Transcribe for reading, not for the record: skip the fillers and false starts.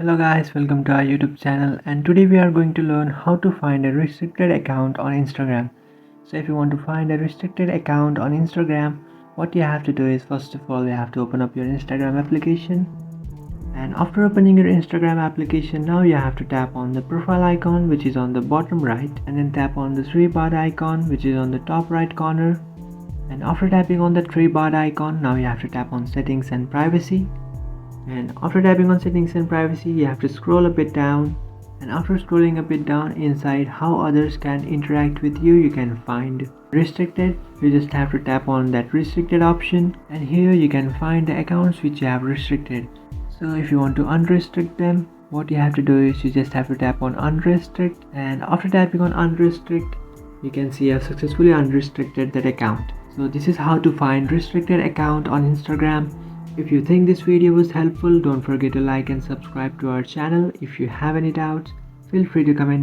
Hello guys, welcome to our YouTube channel, and today we are going to learn how to find a restricted account on Instagram. So if you want to find a restricted account on Instagram, what you have to do is, first of all, you have to open up your Instagram application. And after opening your Instagram application, now you have to tap on the profile icon, which is on the bottom right, and then tap on the three bar icon, which is on the top right corner. And after tapping on the three bar icon, now you have to tap on settings and privacy. And after tapping on settings and privacy, you have to scroll a bit down, and after scrolling a bit down, inside how others can interact with you, you can find restricted. You just have to tap on that restricted option, and here you can find the accounts which you have restricted. So if you want to unrestrict them, what you have to do is you just have to tap on unrestrict, and after tapping on unrestrict, you can see I've successfully unrestricted that account. So this is how to find restricted account on Instagram. If you think this video was helpful, don't forget to like and subscribe to our channel. If you have any doubts, feel free to comment